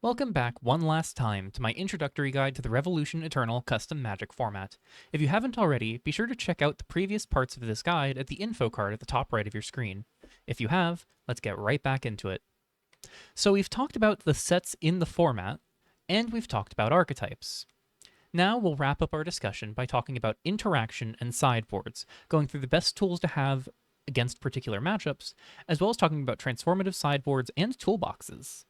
Welcome back one last time to my introductory guide to the Revolution Eternal custom Magic format. If you haven't already, be sure to check out the previous parts of this guide at the info card at the top right of your screen. If you have, let's get right back into it. So we've talked about the sets in the format, and we've talked about archetypes. Now we'll wrap up our discussion by talking about interaction and sideboards, going through the best tools to have against particular matchups, as well as talking about transformative sideboards and toolboxes.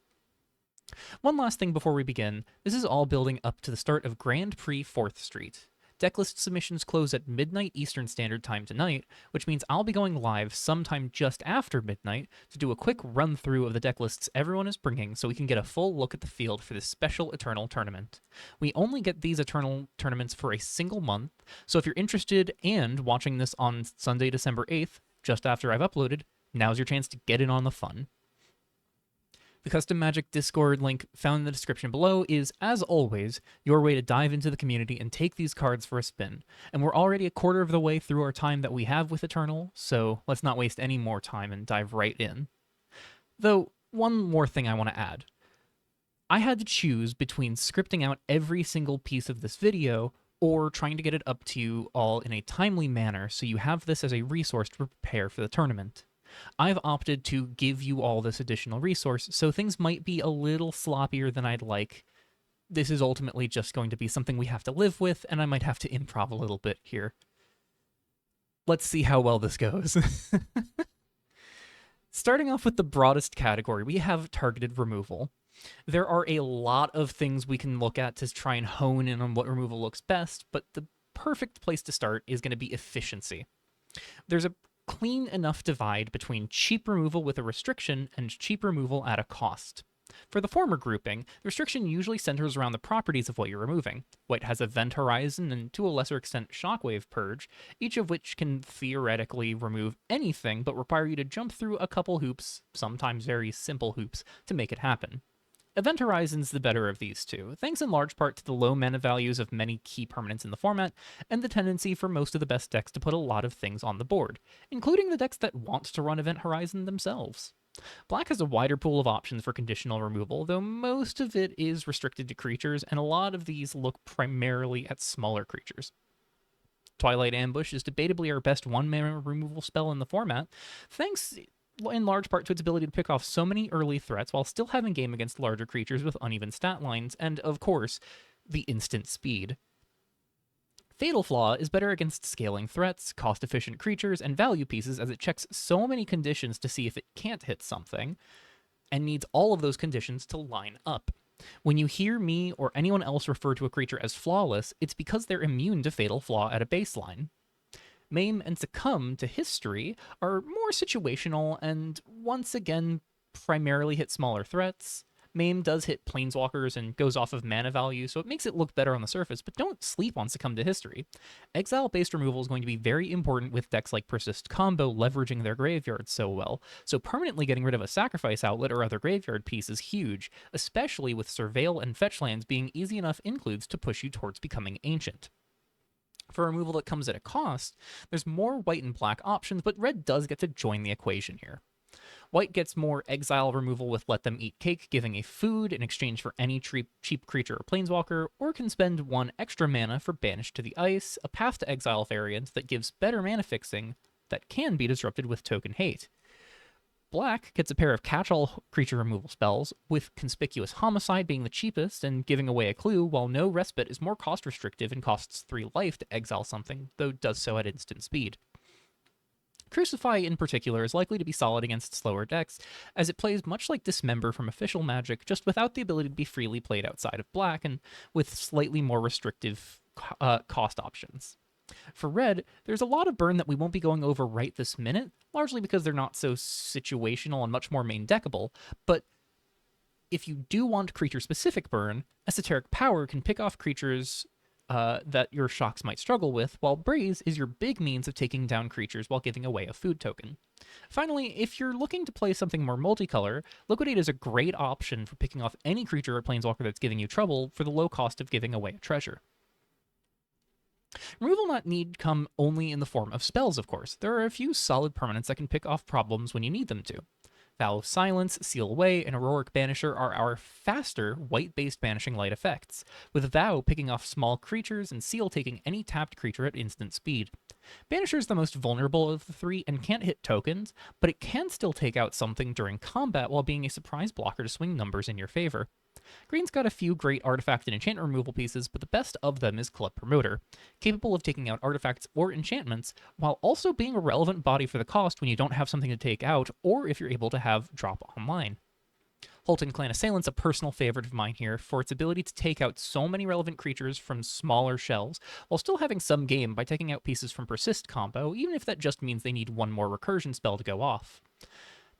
One last thing before we begin, this is all building up to the start of Grand Prix 4th Street. Decklist submissions close at midnight Eastern Standard Time tonight, which means I'll be going live sometime just after midnight to do a quick run through of the decklists everyone is bringing so we can get a full look at the field for this special Eternal tournament. We only get these Eternal tournaments for a single month, so if you're interested and watching this on Sunday, December 8th, just after I've uploaded, now's your chance to get in on the fun. The Custom Magic Discord link found in the description below is, as always, your way to dive into the community and take these cards for a spin. And we're already a quarter of the way through our time that we have with Eternal, so let's not waste any more time and dive right in. Though, one more thing I want to add. I had to choose between scripting out every single piece of this video or trying to get it up to you all in a timely manner so you have this as a resource to prepare for the tournament. I've opted to give you all this additional resource, so things might be a little sloppier than I'd like. This is ultimately just going to be something we have to live with, and I might have to improv a little bit here. Let's see how well this goes. Starting off with the broadest category, we have targeted removal. There are a lot of things we can look at to try and hone in on what removal looks best, but the perfect place to start is going to be efficiency. There's a clean enough divide between cheap removal with a restriction and cheap removal at a cost. For the former grouping, the restriction usually centers around the properties of what you're removing. White has Event Horizon and, to a lesser extent, Shockwave Purge, each of which can theoretically remove anything but require you to jump through a couple hoops, sometimes very simple hoops, to make it happen. Event Horizon's the better of these two, thanks in large part to the low mana values of many key permanents in the format, and the tendency for most of the best decks to put a lot of things on the board, including the decks that want to run Event Horizon themselves. Black has a wider pool of options for conditional removal, though most of it is restricted to creatures, and a lot of these look primarily at smaller creatures. Twilight Ambush is debatably our best one-mana removal spell in the format, thanks in large part to its ability to pick off so many early threats while still having game against larger creatures with uneven stat lines, and, of course, the instant speed. Fatal Flaw is better against scaling threats, cost-efficient creatures, and value pieces as it checks so many conditions to see if it can't hit something, and needs all of those conditions to line up. When you hear me or anyone else refer to a creature as flawless, it's because they're immune to Fatal Flaw at a baseline. Maim and Succumb to History are more situational and, once again, primarily hit smaller threats. Maim does hit planeswalkers and goes off of mana value, so it makes it look better on the surface, but don't sleep on Succumb to History. Exile-based removal is going to be very important with decks like Persist Combo leveraging their graveyard so well, so permanently getting rid of a sacrifice outlet or other graveyard piece is huge, especially with Surveil and Fetch lands being easy enough includes to push you towards becoming Ancient. For removal that comes at a cost, there's more white and black options, but red does get to join the equation here. White gets more exile removal with Let Them Eat Cake, giving a food in exchange for any cheap creature or planeswalker, or can spend 1 extra mana for Banish to the Ice, a Path to Exile variant that gives better mana fixing that can be disrupted with Token Hate. Black gets a pair of catch-all creature removal spells, with Conspicuous Homicide being the cheapest and giving away a clue, while No Respite is more cost-restrictive and costs 3 life to exile something, though does so at instant speed. Crucify, in particular, is likely to be solid against slower decks, as it plays much like Dismember from Official Magic, just without the ability to be freely played outside of black, and with slightly more restrictive cost options. For red, there's a lot of burn that we won't be going over right this minute, largely because they're not so situational and much more main deckable, but if you do want creature-specific burn, Esoteric Power can pick off creatures that your shocks might struggle with, while Braze is your big means of taking down creatures while giving away a food token. Finally, if you're looking to play something more multicolor, Liquidate is a great option for picking off any creature or planeswalker that's giving you trouble for the low cost of giving away a treasure. Removal not need come only in the form of spells, of course. There are a few solid permanents that can pick off problems when you need them to. Vow of Silence, Seal Away, and Auroric Banisher are our faster, white-based banishing light effects, with Vow picking off small creatures and Seal taking any tapped creature at instant speed. Banisher is the most vulnerable of the three and can't hit tokens, but it can still take out something during combat while being a surprise blocker to swing numbers in your favor. Green's got a few great artifact and enchantment removal pieces, but the best of them is Club Promoter, capable of taking out artifacts or enchantments, while also being a relevant body for the cost when you don't have something to take out, or if you're able to have drop online. Holton Clan Assailant's a personal favorite of mine here for its ability to take out so many relevant creatures from smaller shells, while still having some game by taking out pieces from Persist combo, even if that just means they need one more recursion spell to go off.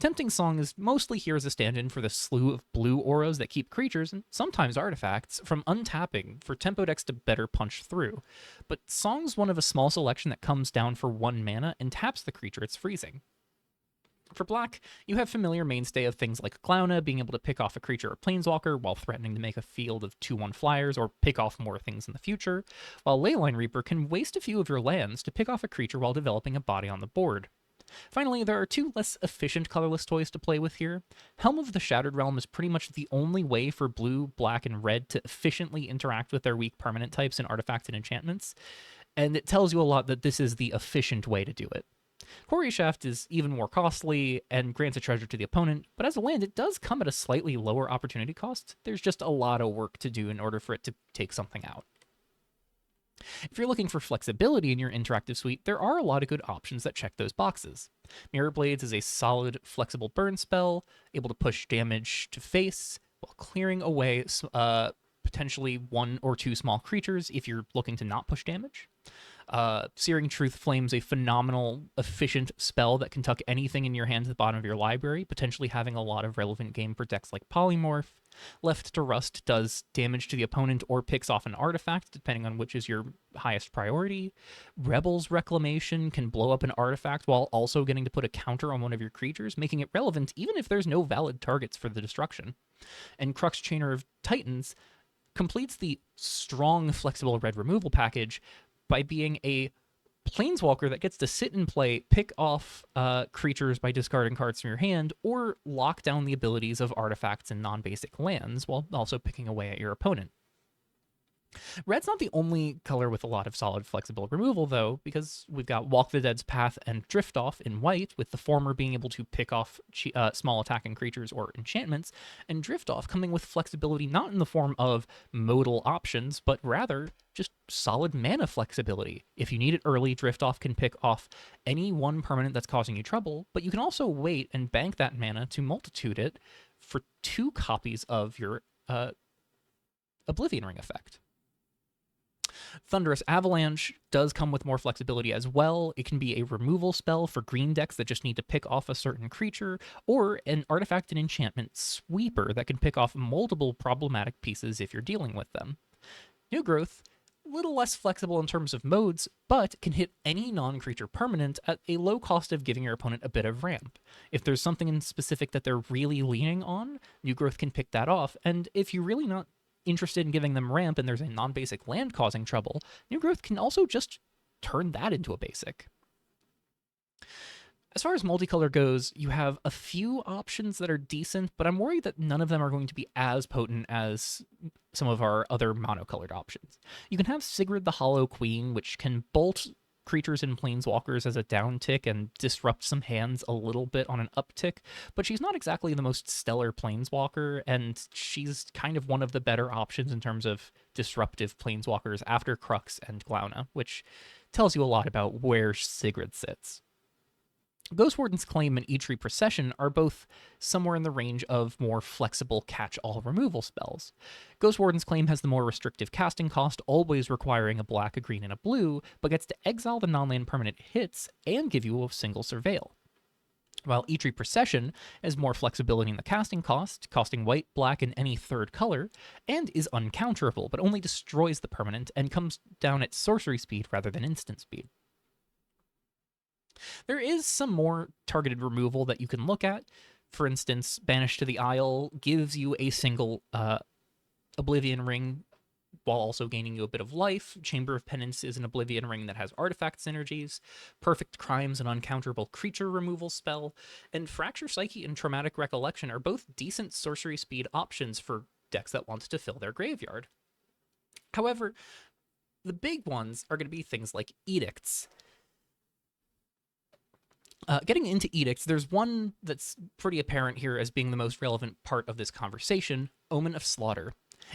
Tempting Song is mostly here as a stand-in for the slew of blue auras that keep creatures, and sometimes artifacts, from untapping for tempo decks to better punch through. But Song's one of a small selection that comes down for 1 mana and taps the creature it's freezing. For black, you have familiar mainstay of things like Glauna being able to pick off a creature or planeswalker while threatening to make a field of 2/1 flyers or pick off more things in the future, while Leyline Reaper can waste a few of your lands to pick off a creature while developing a body on the board. Finally, there are 2 less efficient colorless toys to play with here. Helm of the Shattered Realm is pretty much the only way for blue, black, and red to efficiently interact with their weak permanent types and artifacts and enchantments, and it tells you a lot that this is the efficient way to do it. Quarry Shaft is even more costly and grants a treasure to the opponent, but as a land, it does come at a slightly lower opportunity cost. There's just a lot of work to do in order for it to take something out. If you're looking for flexibility in your interactive suite, there are a lot of good options that check those boxes. Mirror Blades is a solid, flexible burn spell, able to push damage to face while clearing away potentially 1 or 2 small creatures if you're looking to not push damage. Searing Truth Flame's a phenomenal, efficient spell that can tuck anything in your hand to the bottom of your library, potentially having a lot of relevant game for decks like Polymorph. Left to Rust does damage to the opponent or picks off an artifact, depending on which is your highest priority. Rebel's Reclamation can blow up an artifact while also getting to put a counter on one of your creatures, making it relevant even if there's no valid targets for the destruction. And Crux Chainer of Titans completes the strong, flexible red removal package by being a planeswalker that gets to sit and play, pick off creatures by discarding cards from your hand, or lock down the abilities of artifacts and non-basic lands while also picking away at your opponent. Red's not the only color with a lot of solid flexible removal, though, because we've got Walk the Dead's Path and Drift Off in white, with the former being able to pick off small attacking creatures or enchantments, and Drift Off coming with flexibility not in the form of modal options, but rather just solid mana flexibility. If you need it early, Drift Off can pick off any one permanent that's causing you trouble, but you can also wait and bank that mana to multitude it for 2 copies of your Oblivion Ring effect. Thunderous Avalanche does come with more flexibility as well. It can be a removal spell for green decks that just need to pick off a certain creature, or an artifact and enchantment sweeper that can pick off multiple problematic pieces if you're dealing with them. New Growth, a little less flexible in terms of modes, but can hit any non-creature permanent at a low cost of giving your opponent a bit of ramp. If there's something in specific that they're really leaning on, New Growth can pick that off, and if you're really not interested in giving them ramp and there's a non-basic land causing trouble, New Growth can also just turn that into a basic. As far as multicolor goes, you have a few options that are decent, but I'm worried that none of them are going to be as potent as some of our other monocolored options. You can have Sigrid the Hollow Queen, which can bolt creatures and planeswalkers as a downtick and disrupt some hands a little bit on an uptick, but she's not exactly the most stellar planeswalker, and she's kind of one of the better options in terms of disruptive planeswalkers after Crux and Glauna, which tells you a lot about where Sigrid sits. Ghostwarden's Claim and Eitri Procession are both somewhere in the range of more flexible catch-all removal spells. Ghostwarden's Claim has the more restrictive casting cost, always requiring a black, a green, and a blue, but gets to exile the non-land permanent hits and give you a single surveil. While Eitri Procession has more flexibility in the casting cost, costing white, black, and any third color, and is uncounterable, but only destroys the permanent and comes down at sorcery speed rather than instant speed. There is some more targeted removal that you can look at. For instance, Banish to the Isle gives you a single Oblivion Ring while also gaining you a bit of life. Chamber of Penance is an Oblivion ring that has artifact synergies. Perfect Crime's an uncounterable creature removal spell. And Fracture Psyche and Traumatic Recollection are both decent sorcery speed options for decks that want to fill their graveyard. However, the big ones are going to be things like Edicts. Getting into Edicts, there's one that's pretty apparent here as being the most relevant part of this conversation, Omen of Slaughter.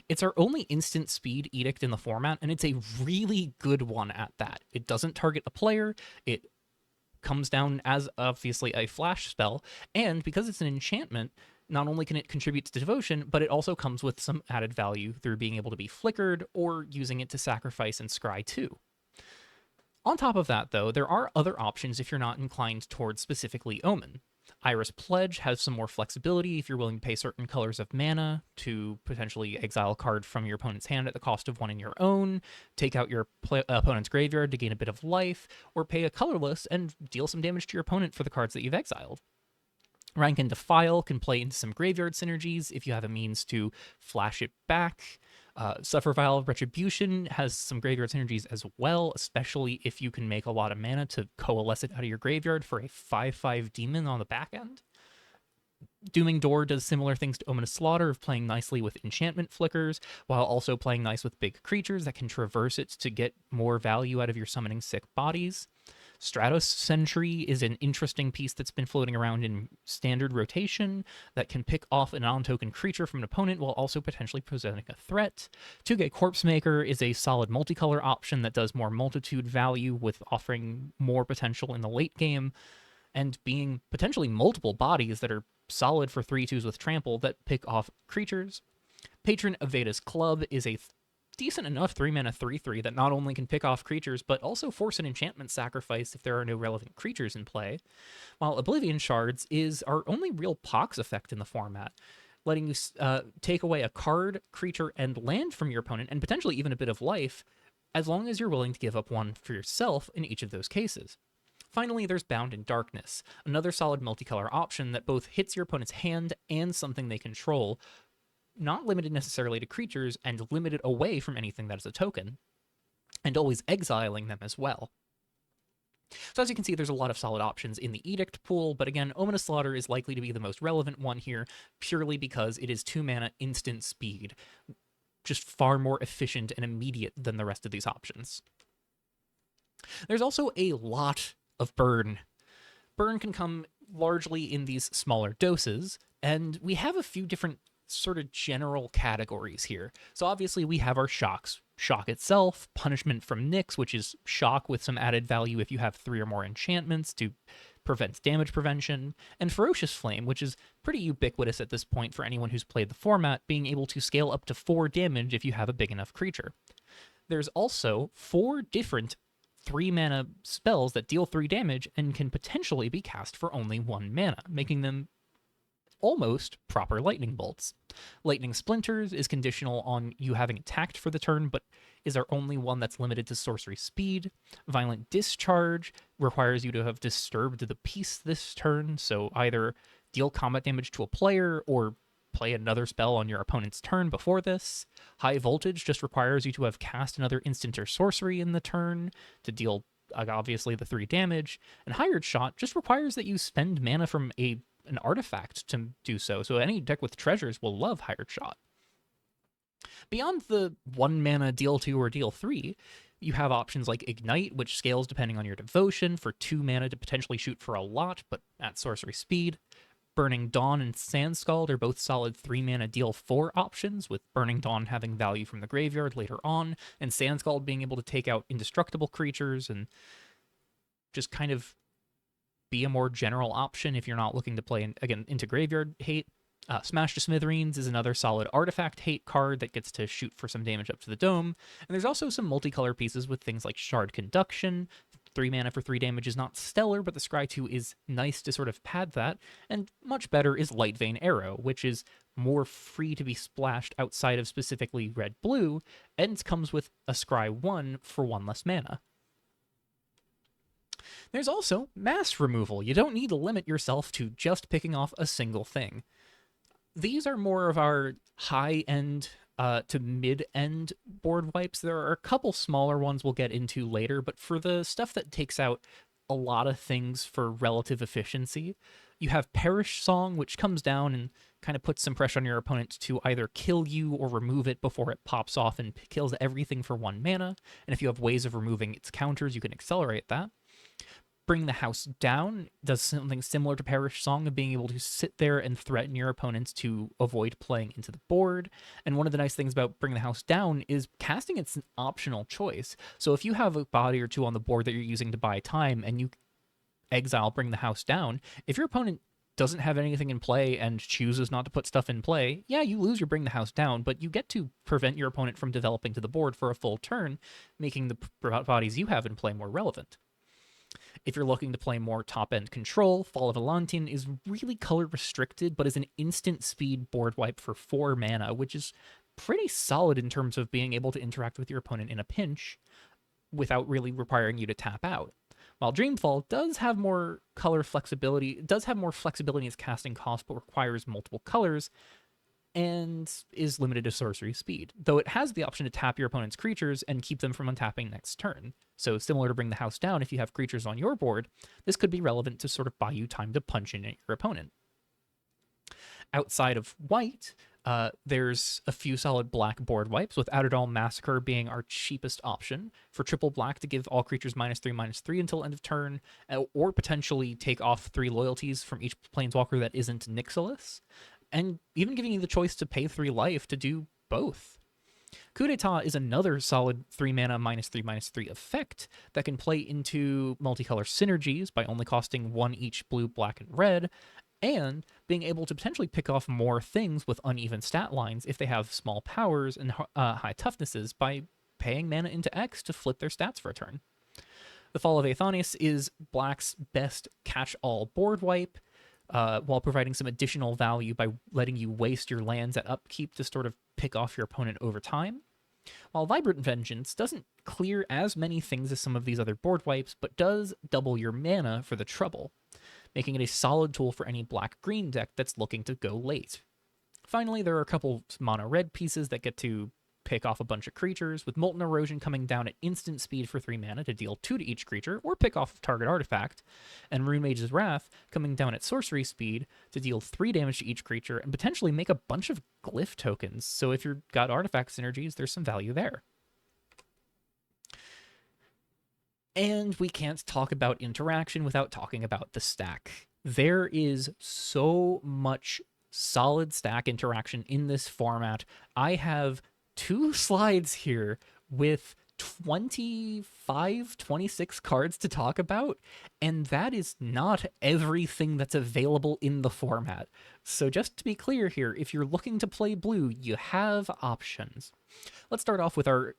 It's our only instant speed edict in the format, and it's a really good one at that. It doesn't target a player, it comes down as obviously a flash spell, and because it's an enchantment, not only can it contribute to devotion, but it also comes with some added value through being able to be flickered or using it to sacrifice and scry too. On top of that, though, there are other options if you're not inclined towards specifically Omen. Iris Pledge has some more flexibility if you're willing to pay certain colors of mana to potentially exile a card from your opponent's hand at the cost of one in your own, take out your opponent's graveyard to gain a bit of life, or pay a colorless and deal some damage to your opponent for the cards that you've exiled. Rank and Defile can play into some graveyard synergies if you have a means to flash it back. Suffer Vial of Retribution has some graveyard synergies as well, especially if you can make a lot of mana to coalesce it out of your graveyard for a 5/5 demon on the back end. Dooming Door does similar things to Omen of Slaughter of playing nicely with enchantment flickers, while also playing nice with big creatures that can traverse it to get more value out of your summoning sick bodies. Stratos Sentry is an interesting piece that's been floating around in standard rotation that can pick off a non-token creature from an opponent while also potentially presenting a threat. 2K Corpse Maker is a solid multicolor option that does more multitude value with offering more potential in the late game and being potentially multiple bodies that are solid for 3/2s with trample that pick off creatures. Patron Aveda's Club is a decent enough 3-mana 3/3 that not only can pick off creatures, but also force an enchantment sacrifice if there are no relevant creatures in play, while Oblivion Shards is our only real Pox effect in the format, letting you take away a card, creature, and land from your opponent, and potentially even a bit of life, as long as you're willing to give up one for yourself in each of those cases. Finally, there's Bound in Darkness, another solid multicolor option that both hits your opponent's hand and something they control, not limited necessarily to creatures, and limited away from anything that is a token, and always exiling them as well. So as you can see, there's a lot of solid options in the Edict pool, but again, Omen of Slaughter is likely to be the most relevant one here, purely because it is 2-mana instant speed, just far more efficient and immediate than the rest of these options. There's also a lot of burn. Burn can come largely in these smaller doses, and we have a few different sort of general categories here. So obviously we have our shocks. Shock itself, Punishment from Nyx, which is shock with some added value if you have 3 or more enchantments to prevent damage prevention, and Ferocious Flame, which is pretty ubiquitous at this point for anyone who's played the format, being able to scale up to 4 damage if you have a big enough creature. There's also 4 different 3-mana spells that deal 3 damage and can potentially be cast for only 1 mana, making them almost proper lightning bolts. Lightning Splinters is conditional on you having attacked for the turn, but is our only one that's limited to sorcery speed. Violent Discharge requires you to have disturbed the peace this turn, so either deal combat damage to a player or play another spell on your opponent's turn before this. High Voltage just requires you to have cast another instant or sorcery in the turn to deal, obviously, the 3 damage. And Hired Shot just requires that you spend mana from an artifact to do so. So any deck with treasures will love Hired Shot. Beyond the 1 mana deal 2 or deal 3, you have options like Ignite, which scales depending on your devotion for 2 mana to potentially shoot for a lot, but at sorcery speed. Burning Dawn and Sandscald are both solid 3 mana deal 4 options, with Burning Dawn having value from the graveyard later on, and Sandscald being able to take out indestructible creatures and just kind of be a more general option if you're not looking to play, again, into graveyard hate. Smash to Smithereens is another solid artifact hate card that gets to shoot for some damage up to the dome. And there's also some multicolor pieces with things like Shard Conduction. 3 mana for 3 damage is not stellar, but the Scry 2 is nice to sort of pad that. And much better is Light Vein Arrow, which is more free to be splashed outside of specifically red-blue, and comes with a Scry 1 for 1 less mana. There's also mass removal. You don't need to limit yourself to just picking off a single thing. These are more of our high-end to mid-end board wipes. There are a couple smaller ones we'll get into later, but for the stuff that takes out a lot of things for relative efficiency, you have Perish Song, which comes down and kind of puts some pressure on your opponent to either kill you or remove it before it pops off and kills everything for 1 mana. And if you have ways of removing its counters, you can accelerate that. Bring the House Down does something similar to Perish Song of being able to sit there and threaten your opponents to avoid playing into the board. And one of the nice things about Bring the House Down is casting it's an optional choice. So if you have a body or two on the board that you're using to buy time and you exile Bring the House Down, if your opponent doesn't have anything in play and chooses not to put stuff in play, yeah, you lose your Bring the House Down, but you get to prevent your opponent from developing to the board for a full turn, making the bodies you have in play more relevant. If you're looking to play more top-end control, Fall of Atlantean is really color restricted, but is an instant speed board wipe for 4 mana, which is pretty solid in terms of being able to interact with your opponent in a pinch without really requiring you to tap out. While Dreamfall does have more color flexibility, in its casting cost, but requires multiple colors, and is limited to sorcery speed, though it has the option to tap your opponent's creatures and keep them from untapping next turn. So similar to Bring the House Down, if you have creatures on your board, this could be relevant to sort of buy you time to punch in at your opponent. Outside of white, there's a few solid black board wipes, with Outerdall Massacre being our cheapest option for triple black to give all creatures -3/-3 until end of turn, or potentially take off 3 loyalties from each planeswalker that isn't Nixilis, and even giving you the choice to pay 3 life to do both. Coup d'etat is another solid 3 mana -3/-3 effect that can play into multicolor synergies by only costing 1 each blue, black, and red, and being able to potentially pick off more things with uneven stat lines if they have small powers and high toughnesses by paying mana into X to flip their stats for a turn. The Fall of Aethanius is black's best catch-all board wipe, while providing some additional value by letting you waste your lands at upkeep to sort of pick off your opponent over time. While Vibrant Vengeance doesn't clear as many things as some of these other board wipes, but does double your mana for the trouble, making it a solid tool for any black-green deck that's looking to go late. Finally, there are a couple mono-red pieces that get to pick off a bunch of creatures, with Molten Erosion coming down at instant speed for 3 mana to deal 2 to each creature, or pick off a target artifact, and Rune Mage's Wrath coming down at sorcery speed to deal 3 damage to each creature, and potentially make a bunch of glyph tokens, so if you've got artifact synergies, there's some value there. And we can't talk about interaction without talking about the stack. There is so much solid stack interaction in this format. I have 2 slides here with 25, 26 cards to talk about, and that is not everything that's available in the format. So just to be clear here, if you're looking to play blue, you have options. Let's start off with our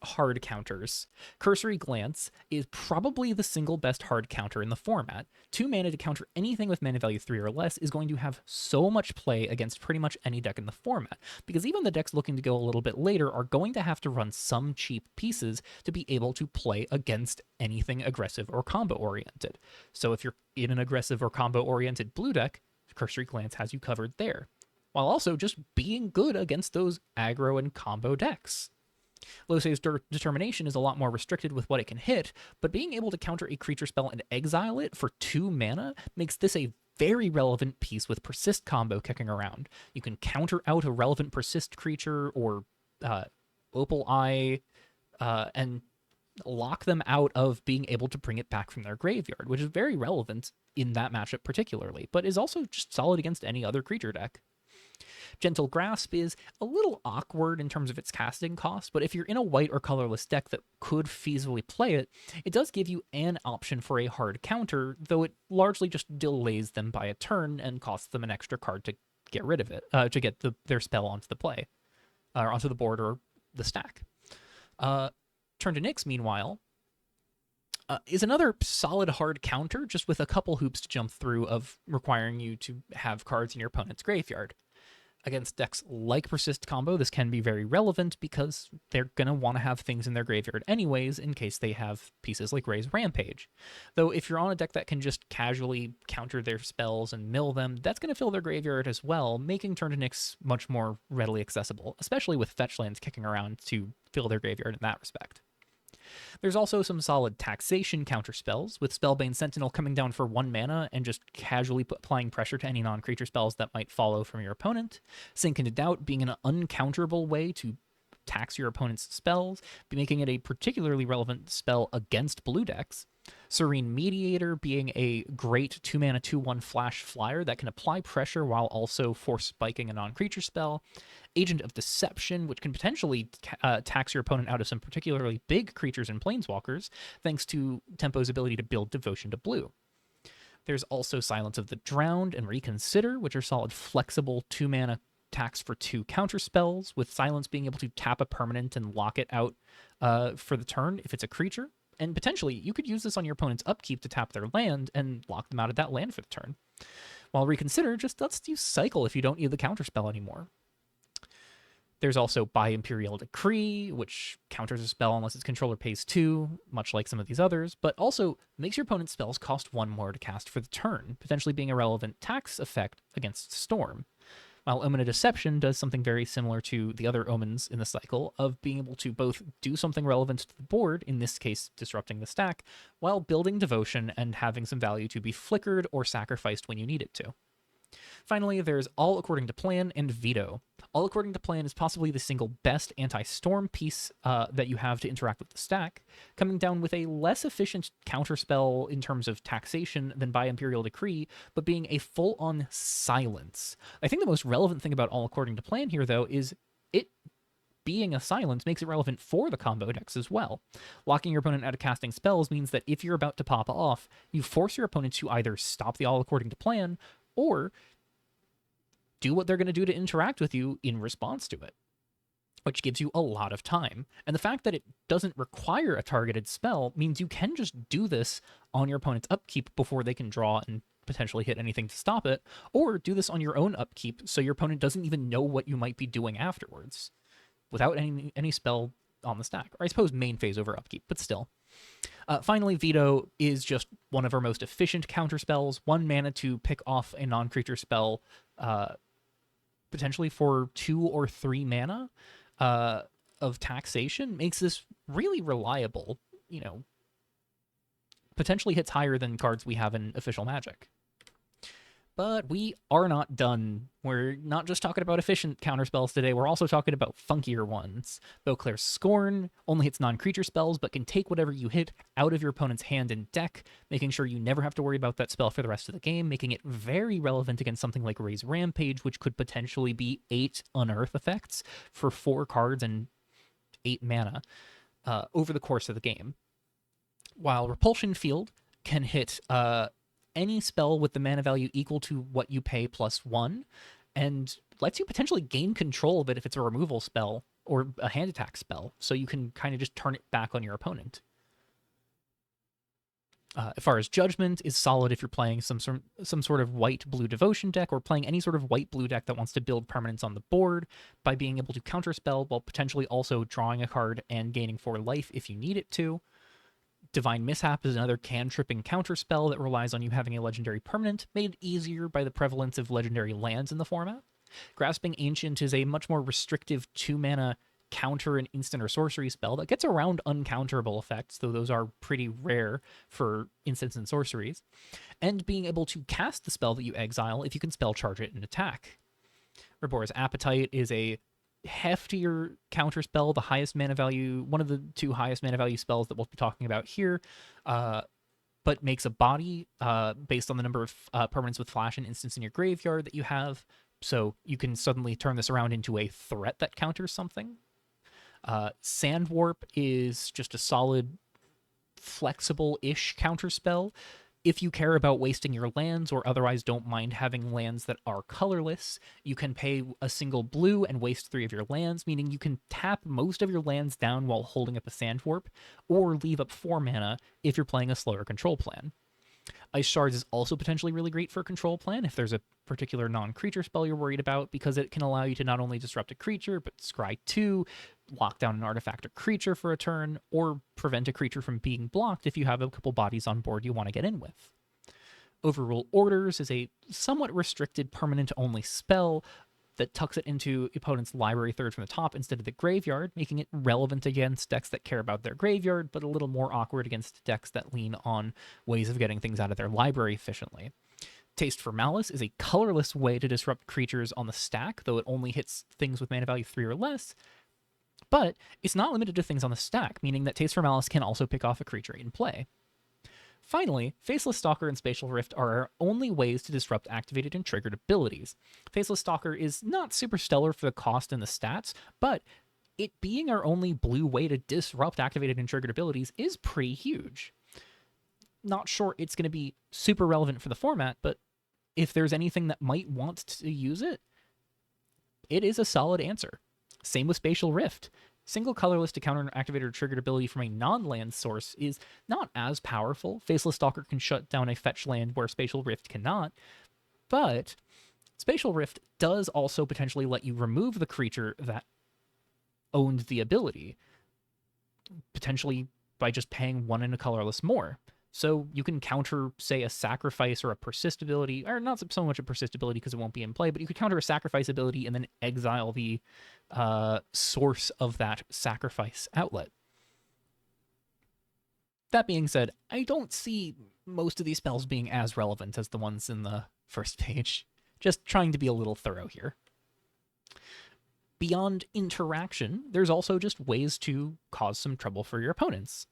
hard counters. Cursory Glance is probably the single best hard counter in the format. 2 mana to counter anything with mana value 3 or less is going to have so much play against pretty much any deck in the format, because even the decks looking to go a little bit later are going to have to run some cheap pieces to be able to play against anything aggressive or combo oriented. So if you're in an aggressive or combo oriented blue deck, Cursory Glance has you covered there, while also just being good against those aggro and combo decks. Losei's Determination is a lot more restricted with what it can hit, but being able to counter a creature spell and exile it for 2 mana makes this a very relevant piece with Persist combo kicking around. You can counter out a relevant Persist creature or Opal Eye and lock them out of being able to bring it back from their graveyard, which is very relevant in that matchup particularly, but is also just solid against any other creature deck. Gentle Grasp is a little awkward in terms of its casting cost, but if you're in a white or colorless deck that could feasibly play it, it does give you an option for a hard counter, though it largely just delays them by a turn and costs them an extra card to get rid of it, to get their spell onto the play, or onto the board or the stack. Turn to Nyx, meanwhile, is another solid hard counter, just with a couple hoops to jump through of requiring you to have cards in your opponent's graveyard. Against decks like Persist Combo, this can be very relevant because they're going to want to have things in their graveyard anyways in case they have pieces like Raise Rampage. Though if you're on a deck that can just casually counter their spells and mill them, that's going to fill their graveyard as well, making Turn to Nyx much more readily accessible, especially with fetch lands kicking around to fill their graveyard in that respect. There's also some solid taxation counterspells, with Spellbane Sentinel coming down for 1 mana and just casually applying pressure to any non-creature spells that might follow from your opponent. Sink into Doubt being an uncounterable way to tax your opponent's spells, making it a particularly relevant spell against blue decks. Serene Mediator being a great 2-mana 2/1 flash flyer that can apply pressure while also force spiking a non-creature spell. Agent of Deception, which can potentially tax your opponent out of some particularly big creatures and planeswalkers, thanks to Tempo's ability to build Devotion to Blue. There's also Silence of the Drowned and Reconsider, which are solid flexible 2-mana tax for 2 counter spells, with Silence being able to tap a permanent and lock it out for the turn if it's a creature. And potentially, you could use this on your opponent's upkeep to tap their land and lock them out of that land for the turn. While Reconsider just lets you cycle if you don't need the counterspell anymore. There's also By Imperial Decree, which counters a spell unless its controller pays 2, much like some of these others, but also makes your opponent's spells cost 1 more to cast for the turn, potentially being a relevant tax effect against Storm. While Omen of Deception does something very similar to the other omens in the cycle of being able to both do something relevant to the board, in this case disrupting the stack, while building Devotion and having some value to be flickered or sacrificed when you need it to. Finally, there's All According to Plan and Veto. All According to Plan is possibly the single best anti-storm piece that you have to interact with the stack, coming down with a less efficient counterspell in terms of taxation than By Imperial Decree, but being a full-on silence. I think the most relevant thing about All According to Plan here, though, is it being a silence makes it relevant for the combo decks as well. Locking your opponent out of casting spells means that if you're about to pop off, you force your opponent to either stop the All According to Plan or do what they're going to do to interact with you in response to it, which gives you a lot of time. And the fact that it doesn't require a targeted spell means you can just do this on your opponent's upkeep before they can draw and potentially hit anything to stop it, or do this on your own upkeep so your opponent doesn't even know what you might be doing afterwards without any spell on the stack. Or I suppose main phase over upkeep, but still. Finally, Veto is just one of our most efficient counterspells. 1 mana to pick off a non-creature spell, potentially for 2 or 3 mana of taxation, makes this really reliable. You know, potentially hits higher than cards we have in official Magic. But we are not done. We're not just talking about efficient counterspells today, we're also talking about funkier ones. Beauclair's Scorn only hits non-creature spells, but can take whatever you hit out of your opponent's hand and deck, making sure you never have to worry about that spell for the rest of the game, making it very relevant against something like Raise Rampage, which could potentially be 8 Unearth effects for 4 cards and 8 mana over the course of the game. While Repulsion Field can hit any spell with the mana value equal to what you pay +1, and lets you potentially gain control of it if it's a removal spell or a hand attack spell, so you can kind of just turn it back on your opponent. As far as Judgment is solid if you're playing some sort of white-blue Devotion deck, or playing any sort of white-blue deck that wants to build permanents on the board by being able to counterspell while potentially also drawing a card and gaining 4 life if you need it to. Divine Mishap is another cantripping counterspell that relies on you having a legendary permanent, made easier by the prevalence of legendary lands in the format. Grasping Ancient is a much more restrictive 2-mana counter an instant or sorcery spell that gets around uncounterable effects, though those are pretty rare for instants and sorceries, and being able to cast the spell that you exile if you can spell charge it and attack. Rebor's Appetite is a heftier counterspell, the highest mana value, one of the 2 highest mana value spells that we'll be talking about here, but makes a body based on the number of permanents with flash and instants in your graveyard that you have, so you can suddenly turn this around into a threat that counters something. Sandwarp is just a solid, flexible-ish counterspell. If you care about wasting your lands or otherwise don't mind having lands that are colorless, you can pay a single blue and waste 3 of your lands, meaning you can tap most of your lands down while holding up a Sandwarp, or leave up 4 mana if you're playing a slower control plan. Ice Shards is also potentially really great for a control plan if there's a particular non-creature spell you're worried about, because it can allow you to not only disrupt a creature, but scry 2, lock down an artifact or creature for a turn, or prevent a creature from being blocked if you have a couple bodies on board you want to get in with. Overrule Orders is a somewhat restricted permanent-only spell that tucks it into opponent's library third from the top instead of the graveyard, making it relevant against decks that care about their graveyard, but a little more awkward against decks that lean on ways of getting things out of their library efficiently. Taste for Malice is a colorless way to disrupt creatures on the stack, though it only hits things with mana value 3 or less, but it's not limited to things on the stack, meaning that Taste for Malice can also pick off a creature in play. Finally, Faceless Stalker and Spatial Rift are our only ways to disrupt activated and triggered abilities. Faceless Stalker is not super stellar for the cost and the stats, but it being our only blue way to disrupt activated and triggered abilities is pretty huge. Not sure it's going to be super relevant for the format, but if there's anything that might want to use it, it is a solid answer. Same with Spatial Rift. Single colorless to counter an activated or triggered ability from a non-land source is not as powerful. Faceless Stalker can shut down a fetch land where Spatial Rift cannot, but Spatial Rift does also potentially let you remove the creature that owned the ability, potentially by just paying 1 and a colorless more. So you can counter, say, a sacrifice or a persist ability, or not so much a persist ability because it won't be in play, but you could counter a sacrifice ability and then exile the source of that sacrifice outlet. That being said, I don't see most of these spells being as relevant as the ones in the first page. Just trying to be a little thorough here. Beyond interaction, there's also just ways to cause some trouble for your opponents.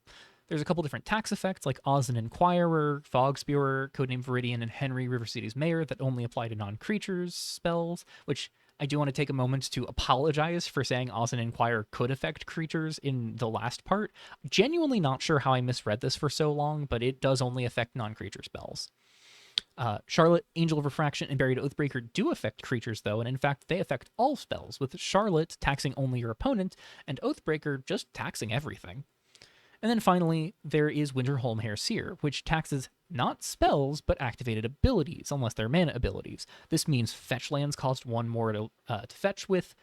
There's a couple different tax effects like Ozan Inquirer, Fog Spewer, Codename Viridian, and Henry River City's Mayor that only apply to non-creatures spells, which I do want to take a moment to apologize for saying Ozan Inquirer could affect creatures in the last part. Genuinely not sure how I misread this for so long, but it does only affect non-creature spells. Charlotte, Angel of Refraction, and Buried Oathbreaker do affect creatures, though, and in fact, they affect all spells, with Charlotte taxing only your opponent, and Oathbreaker just taxing everything. And then finally, there is Winterholm Hairseer, which taxes not spells, but activated abilities, unless they're mana abilities. This means fetch lands cost 1 more to fetch with.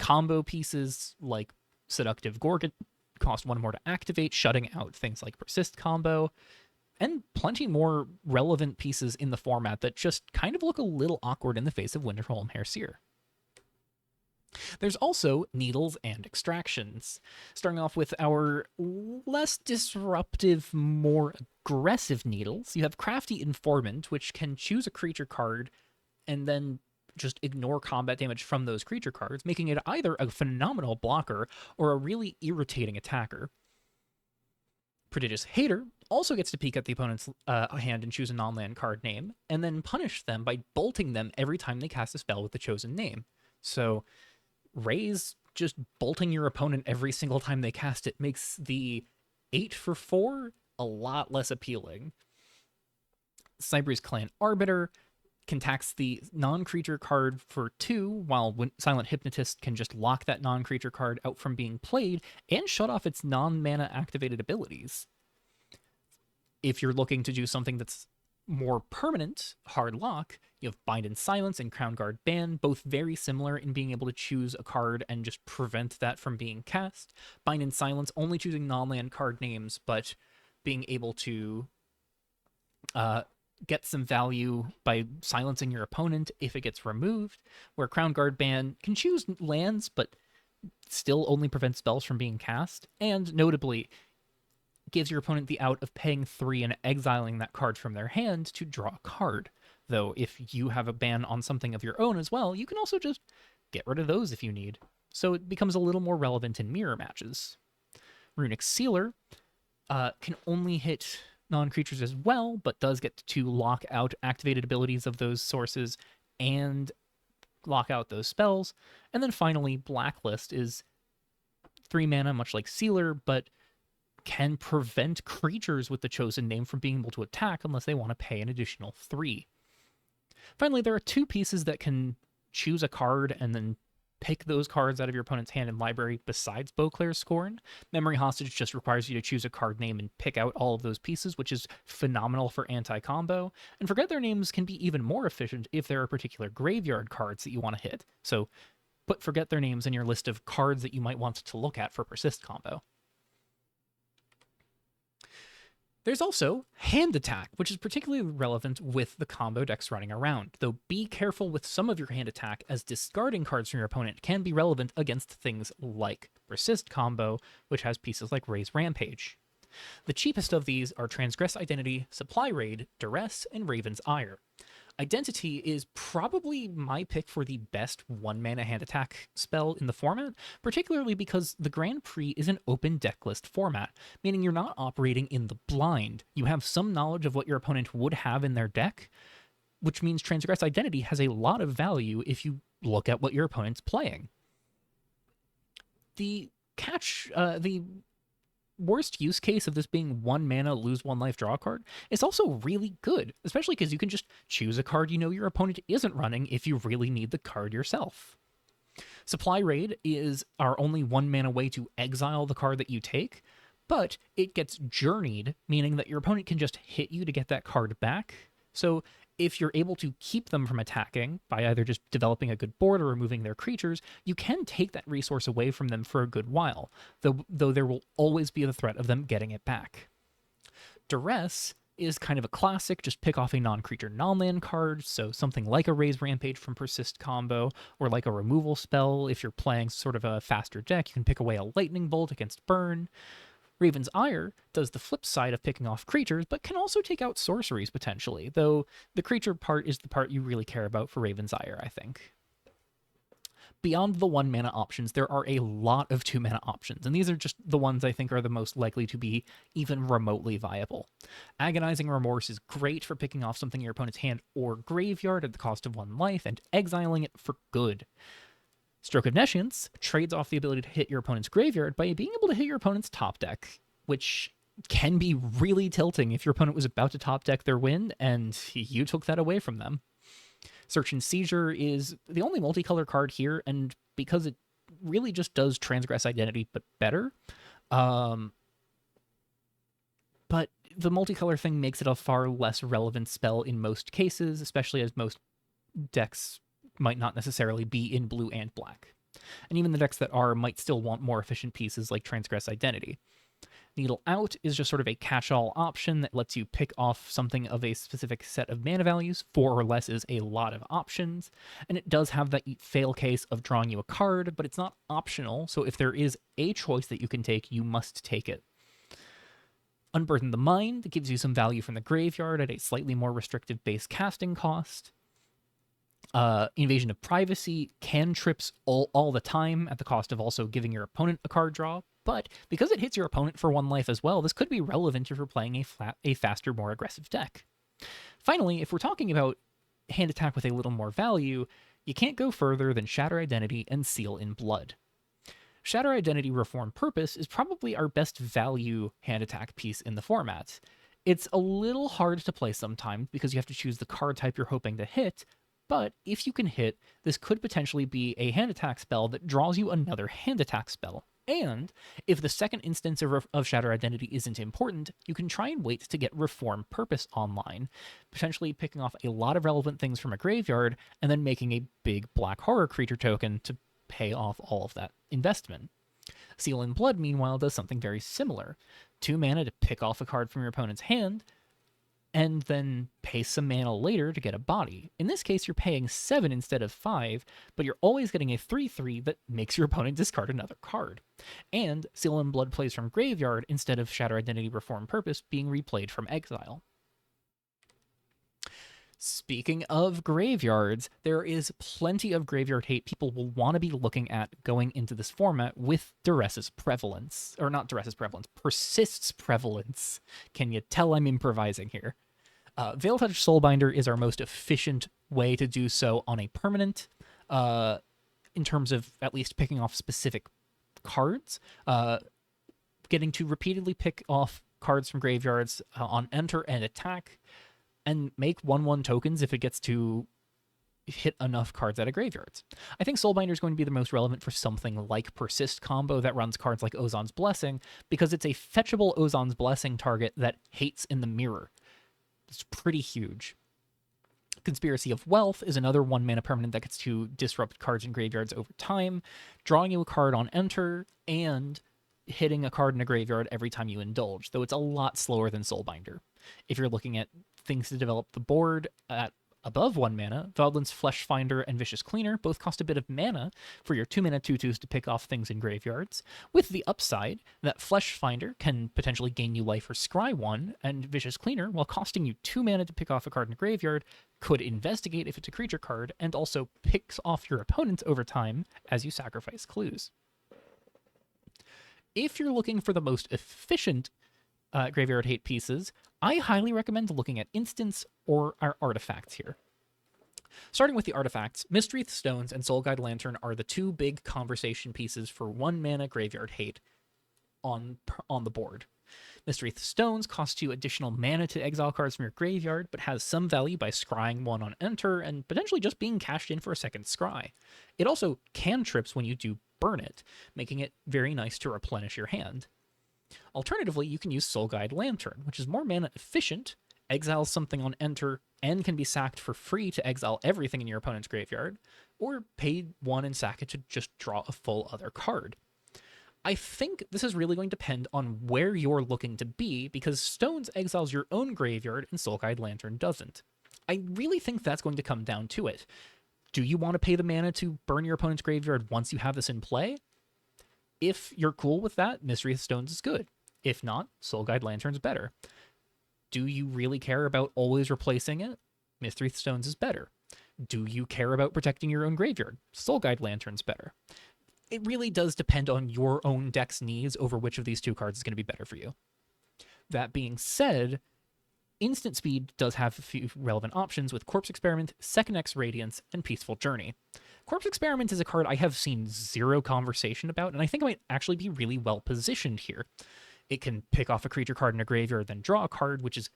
Combo pieces like Seductive Gorgon cost 1 more to activate, shutting out things like Persist combo. And plenty more relevant pieces in the format that just kind of look a little awkward in the face of Winterholm Hairseer. There's also needles and extractions. Starting off with our less disruptive, more aggressive needles, you have Crafty Informant, which can choose a creature card and then just ignore combat damage from those creature cards, making it either a phenomenal blocker or a really irritating attacker. Prodigious Hater also gets to peek at the opponent's hand and choose a non-land card name, and then punish them by bolting them every time they cast a spell with the chosen name. So Raise just bolting your opponent every single time they cast it makes the 8 for 4 a lot less appealing. Cyber's Clan Arbiter can tax the non-creature card for 2, while Silent Hypnotist can just lock that non-creature card out from being played and shut off its non-mana activated abilities. If you're looking to do something that's more permanent, Hard Lock, you have Bind and Silence and Crown Guard Ban, both very similar in being able to choose a card and just prevent that from being cast. Bind and Silence only choosing non-land card names, but being able to get some value by silencing your opponent if it gets removed, where Crown Guard Ban can choose lands, but still only prevents spells from being cast, and notably gives your opponent the out of paying 3 and exiling that card from their hand to draw a card. Though if you have a ban on something of your own as well, you can also just get rid of those if you need. So it becomes a little more relevant in mirror matches. Runic Sealer can only hit non-creatures as well, but does get to lock out activated abilities of those sources and lock out those spells. And then finally, Blacklist is 3 mana, much like Sealer, but can prevent creatures with the chosen name from being able to attack unless they want to pay an additional 3. Finally, there are 2 pieces that can choose a card and then pick those cards out of your opponent's hand and library besides Beauclair's Scorn. Memory Hostage just requires you to choose a card name and pick out all of those pieces, which is phenomenal for anti-combo. And Forget Their Names can be even more efficient if there are particular graveyard cards that you want to hit. So put Forget Their Names in your list of cards that you might want to look at for Persist combo. There's also Hand Attack, which is particularly relevant with the combo decks running around, though be careful with some of your Hand Attack, as discarding cards from your opponent can be relevant against things like Persist combo, which has pieces like Raise Rampage. The cheapest of these are Transgress Identity, Supply Raid, Duress, and Raven's Ire. Identity is probably my pick for the best 1-mana hand attack spell in the format, particularly because the Grand Prix is an open deck list format, meaning you're not operating in the blind. You have some knowledge of what your opponent would have in their deck, which means Transgress Identity has a lot of value if you look at what your opponent's playing. The worst use case of this being 1 mana, lose 1 life, draw a card is also really good, especially because you can just choose a card you know your opponent isn't running if you really need the card yourself. Supply Raid is our only 1 mana way to exile the card that you take, but it gets journeyed, meaning that your opponent can just hit you to get that card back. So if you're able to keep them from attacking by either just developing a good board or removing their creatures, you can take that resource away from them for a good while, though there will always be the threat of them getting it back. Duress is kind of a classic, just pick off a non-creature non-land card, so something like a Raise Rampage from Persist combo, or like a removal spell. If you're playing sort of a faster deck, you can pick away a Lightning Bolt against Burn. Raven's Ire does the flip side of picking off creatures, but can also take out sorceries potentially, though the creature part is the part you really care about for Raven's Ire, I think. Beyond the 1 mana options, there are a lot of 2 mana options, and these are just the ones I think are the most likely to be even remotely viable. Agonizing Remorse is great for picking off something in your opponent's hand or graveyard at the cost of 1 life and exiling it for good. Stroke of Nescience trades off the ability to hit your opponent's graveyard by being able to hit your opponent's top deck, which can be really tilting if your opponent was about to top deck their win and you took that away from them. Search and Seizure is the only multicolor card here, and because it really just does Transgress Identity but better, but the multicolor thing makes it a far less relevant spell in most cases, especially as most decks might not necessarily be in blue and black. And even the decks that are might still want more efficient pieces like Transgress Identity. Needle Out is just sort of a catch-all option that lets you pick off something of a specific set of mana values. 4 or less is a lot of options, and it does have that fail case of drawing you a card, but it's not optional, so if there is a choice that you can take, you must take it. Unburden the Mind gives you some value from the graveyard at a slightly more restrictive base casting cost. Invasion of Privacy cantrips all the time at the cost of also giving your opponent a card draw, but because it hits your opponent for 1 life as well, this could be relevant if you're playing a faster, more aggressive deck. Finally, if we're talking about hand attack with a little more value, you can't go further than Shatter Identity and Seal in Blood. Shatter Identity Reform Purpose is probably our best value hand attack piece in the format. It's a little hard to play sometimes because you have to choose the card type you're hoping to hit, but if you can hit, this could potentially be a hand attack spell that draws you another hand attack spell. And if the second instance of Shatter Identity isn't important, you can try and wait to get Reform Purpose online, potentially picking off a lot of relevant things from a graveyard, and then making a big black horror creature token to pay off all of that investment. Seal in Blood, meanwhile, does something very similar. 2 mana to pick off a card from your opponent's hand, and then pay some mana later to get a body. In this case, you're paying 7 instead of 5, but you're always getting a 3/3 that makes your opponent discard another card. And Seal in Blood plays from graveyard instead of Shatter Identity Reform Purpose being replayed from exile. Speaking of graveyards, there is plenty of graveyard hate people will want to be looking at going into this format with Duress's prevalence. Or not Duress's prevalence, Persist's prevalence. Can you tell I'm improvising here? Veil Touch Soulbinder is our most efficient way to do so on a permanent, in terms of at least picking off specific cards. Getting to repeatedly pick off cards from graveyards on enter and attack, and make 1/1 tokens if it gets to hit enough cards out of graveyards. I think Soulbinder is going to be the most relevant for something like Persist combo that runs cards like Ozon's Blessing, because it's a fetchable Ozon's Blessing target that hates in the mirror. It's pretty huge. Conspiracy of Wealth is another 1-mana permanent that gets to disrupt cards in graveyards over time, drawing you a card on enter, and hitting a card in a graveyard every time you indulge, though it's a lot slower than Soulbinder. If you're looking at things to develop the board at above 1 mana, Valdlin's Flesh Finder and Vicious Cleaner both cost a bit of mana for your 2-mana 2/2s to pick off things in graveyards, with the upside that Flesh Finder can potentially gain you life or scry 1, and Vicious Cleaner, while costing you 2 mana to pick off a card in a graveyard, could investigate if it's a creature card, and also picks off your opponents over time as you sacrifice clues. If you're looking for the most efficient graveyard hate pieces, I highly recommend looking at instants or our artifacts here. Starting with the artifacts, Mistwreath Stones and Soulguide Lantern are the two big conversation pieces for 1-mana graveyard hate on the board. Mistwreath Stones cost you additional mana to exile cards from your graveyard, but has some value by scrying 1 on enter and potentially just being cashed in for a second scry. It also cantrips when you do burn it, making it very nice to replenish your hand. Alternatively, you can use Soulguide Lantern, which is more mana efficient, exiles something on enter, and can be sacked for free to exile everything in your opponent's graveyard, or pay 1 and sack it to just draw a full other card. I think this is really going to depend on where you're looking to be, because Stones exiles your own graveyard and Soulguide Lantern doesn't. I really think that's going to come down to it. Do you want to pay the mana to burn your opponent's graveyard once you have this in play? If you're cool with that, Mistwreath Stones is good. If not, Soulguide Lantern's better. Do you really care about always replacing it? Mistwreath Stones is better. Do you care about protecting your own graveyard? Soulguide Lantern's better. It really does depend on your own deck's needs over which of these two cards is going to be better for you. That being said, Instant Speed does have a few relevant options with Corpse Experiment, Second X Radiance, and Peaceful Journey. Corpse Experiment is a card I have seen zero conversation about, and I think it might actually be really well positioned here. It can pick off a creature card in a graveyard, then draw a card, which is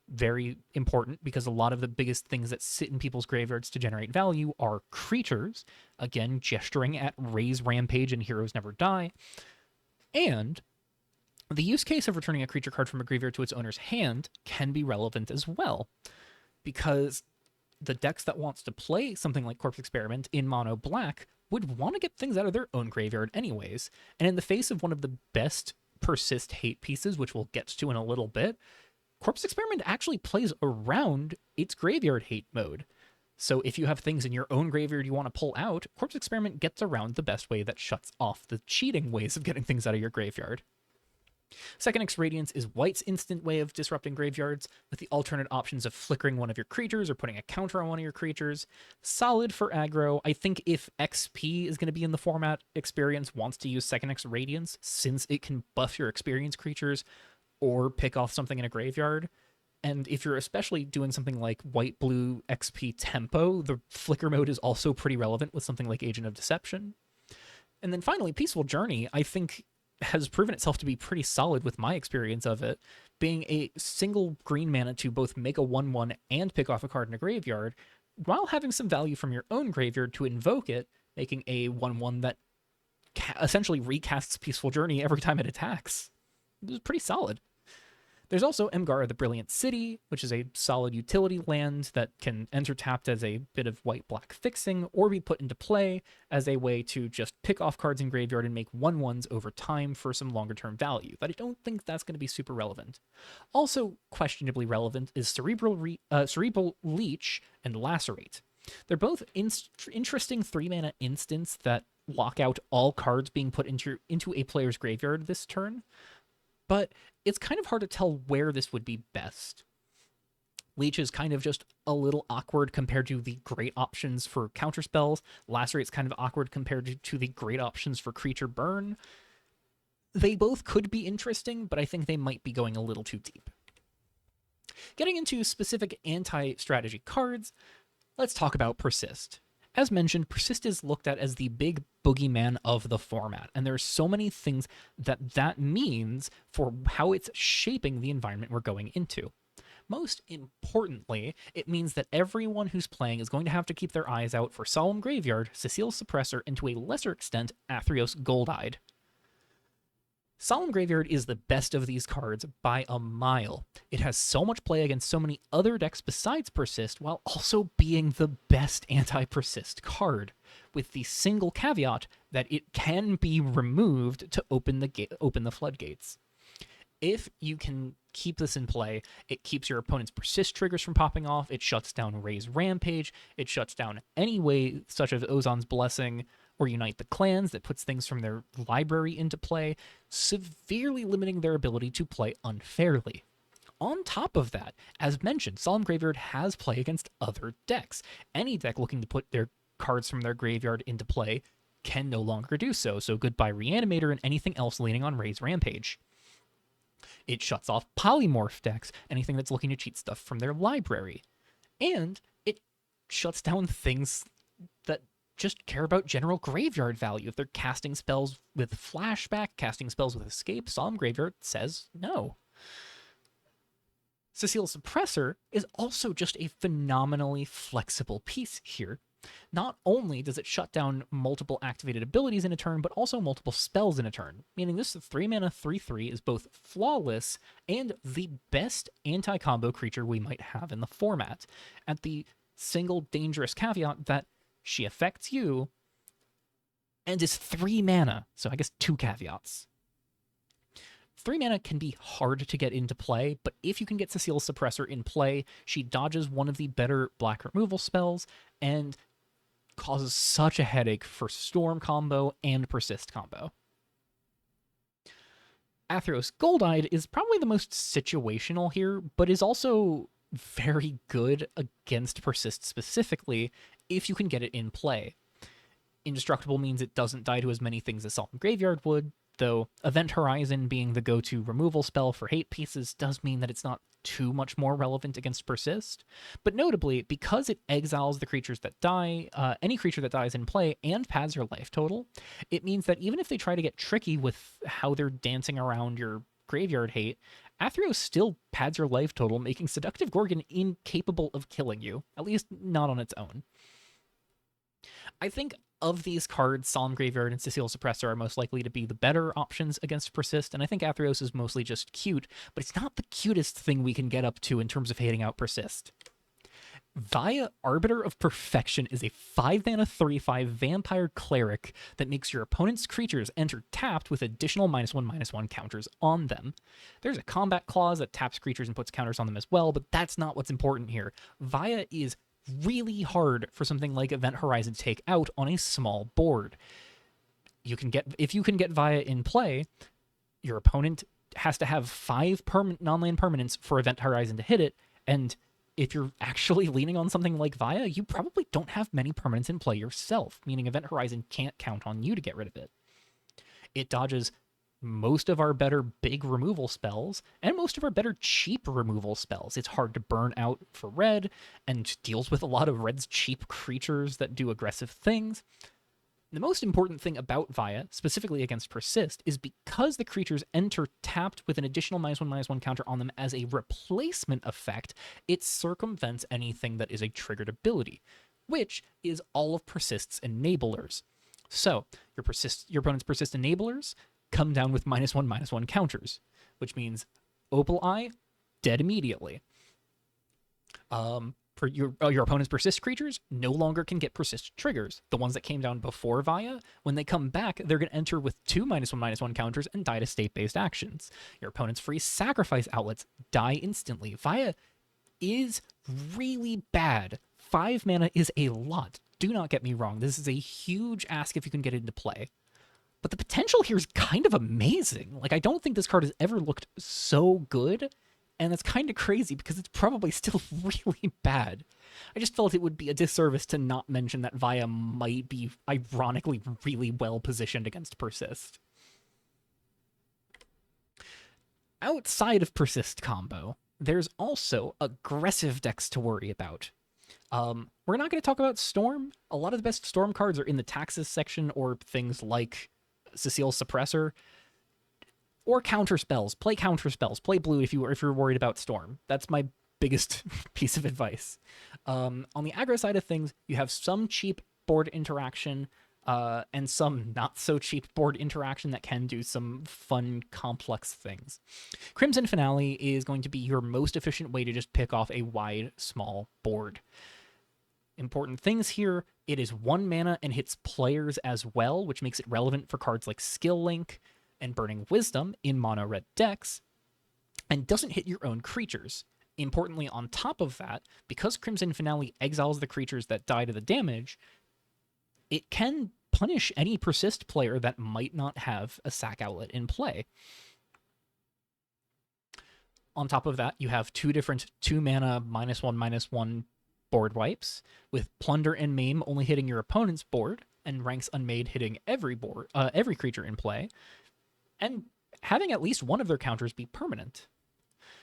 very important because a lot of the biggest things that sit in people's graveyards to generate value are creatures, again, gesturing at Raise Rampage and Heroes Never Die. And the use case of returning a creature card from a graveyard to its owner's hand can be relevant as well, because the decks that wants to play something like Corpse Experiment in mono black would want to get things out of their own graveyard anyways, and in the face of one of the best persist hate pieces, which we'll get to in a little bit, Corpse Experiment actually plays around its graveyard hate mode. So if you have things in your own graveyard you want to pull out, Corpse Experiment gets around the best way that shuts off the cheating ways of getting things out of your graveyard. Second X Radiance is White's instant way of disrupting graveyards, with the alternate options of flickering one of your creatures or putting a counter on one of your creatures. Solid for aggro. I think if XP is going to be in the format, Experience wants to use Second X Radiance, since it can buff your Experience creatures or pick off something in a graveyard. And if you're especially doing something like White-Blue XP Tempo, the flicker mode is also pretty relevant with something like Agent of Deception. And then finally, Peaceful Journey, I think, has proven itself to be pretty solid with my experience of it, being a single green mana to both make a 1/1 and pick off a card in a graveyard, while having some value from your own graveyard to invoke it, making a 1/1 that essentially recasts Peaceful Journey every time it attacks. It was pretty solid. There's also Emgara the Brilliant City, which is a solid utility land that can enter tapped as a bit of white-black fixing, or be put into play as a way to just pick off cards in graveyard and make 1/1s over time for some longer-term value, but I don't think that's going to be super relevant. Also questionably relevant is Cerebral Leech and Lacerate. They're both interesting 3-mana instants that lock out all cards being put into a player's graveyard this turn, but it's kind of hard to tell where this would be best. Leech is kind of just a little awkward compared to the great options for counterspells. Lacerate's kind of awkward compared to the great options for creature burn. They both could be interesting, but I think they might be going a little too deep. Getting into specific anti-strategy cards, let's talk about Persist. As mentioned, Persist is looked at as the big boogeyman of the format, and there's so many things that means for how it's shaping the environment we're going into. Most importantly, it means that everyone who's playing is going to have to keep their eyes out for Solemn Graveyard, Cecile's Suppressor, and to a lesser extent, Athreos Gold-Eyed. Solemn Graveyard is the best of these cards by a mile. It has so much play against so many other decks besides Persist, while also being the best anti-Persist card, with the single caveat that it can be removed to open the floodgates. If you can keep this in play, it keeps your opponent's Persist triggers from popping off, it shuts down Ray's Rampage, it shuts down any way such as Ozon's Blessing or Unite the Clans that puts things from their library into play, severely limiting their ability to play unfairly. On top of that, as mentioned, Solemn Graveyard has play against other decks. Any deck looking to put their cards from their graveyard into play can no longer do so, so goodbye Reanimator and anything else leaning on Ray's Rampage. It shuts off polymorph decks, anything that's looking to cheat stuff from their library. And it shuts down things that just care about general graveyard value. If they're casting spells with flashback, casting spells with escape, Solemn Graveyard says no. Cecile's Suppressor is also just a phenomenally flexible piece here. Not only does it shut down multiple activated abilities in a turn, but also multiple spells in a turn, meaning this 3-mana 3/3 is both flawless and the best anti-combo creature we might have in the format, at the single dangerous caveat that she affects you and is 3 mana, so I guess 2 caveats. 3 mana can be hard to get into play, but if you can get Cecile's Suppressor in play, she dodges one of the better black removal spells and causes such a headache for Storm combo and Persist combo. Athreos Gold-Eyed is probably the most situational here, but is also very good against Persist specifically if you can get it in play. Indestructible means it doesn't die to as many things as Solemn Graveyard would, though Event Horizon being the go-to removal spell for hate pieces does mean that it's not too much more relevant against Persist. But notably, because it exiles the creatures that die, any creature that dies in play, and pads your life total, it means that even if they try to get tricky with how they're dancing around your graveyard hate, Athreos still pads your life total, making Seductive Gorgon incapable of killing you, at least not on its own. I think of these cards, Solemn Graveyard and Cecile's Suppressor are most likely to be the better options against Persist, and I think Athreos is mostly just cute, but it's not the cutest thing we can get up to in terms of hating out Persist. Via Arbiter of Perfection is a 5-mana 3/5 vampire cleric that makes your opponent's creatures enter tapped with additional -1/-1 counters on them. There's a combat clause that taps creatures and puts counters on them as well, but that's not what's important here. Via is really hard for something like Event Horizon to take out on a small board. If you can get Via in play, your opponent has to have 5 non-land permanents for Event Horizon to hit it, and if you're actually leaning on something like Via, you probably don't have many permanents in play yourself, meaning Event Horizon can't count on you to get rid of it. It dodges most of our better big removal spells and most of our better cheap removal spells. It's hard to burn out for red and deals with a lot of red's cheap creatures that do aggressive things. The most important thing about Via, specifically against Persist, is because the creatures enter tapped with an additional -1/-1 counter on them as a replacement effect, it circumvents anything that is a triggered ability, which is all of Persist's enablers. So, your opponent's Persist enablers come down with -1/-1 counters, which means Opal Eye, dead immediately. Your opponent's Persist creatures no longer can get Persist triggers. The ones that came down before Via, when they come back, they're going to enter with 2 -1/-1 counters and die to state-based actions. Your opponent's free sacrifice outlets die instantly. Via is really bad. 5 mana is a lot. Do not get me wrong. This is a huge ask if you can get it into play. But the potential here is kind of amazing. Like, I don't think this card has ever looked so good, and that's kind of crazy because it's probably still really bad. I just felt it would be a disservice to not mention that Via might be, ironically, really well positioned against Persist. Outside of Persist combo, there's also aggressive decks to worry about. We're not going to talk about Storm. A lot of the best Storm cards are in the taxes section or things like Cecile's Suppressor. Or counter spells. Play counter spells. Play blue if you're worried about Storm. That's my biggest piece of advice. On the aggro side of things, you have some cheap board interaction and some not so cheap board interaction that can do some fun, complex things. Crimson Finale is going to be your most efficient way to just pick off a wide, small board. Important things here, it is 1 mana and hits players as well, which makes it relevant for cards like Skill Link and Burning Wisdom in mono red decks, and doesn't hit your own creatures. Importantly, on top of that, because Crimson Finale exiles the creatures that die to the damage, it can punish any persist player that might not have a sack outlet in play. On top of that, you have 2 different 2 mana -1/-1 board wipes, with Plunder and Maim only hitting your opponent's board, and Ranks Unmade hitting every creature in play, and having at least one of their counters be permanent.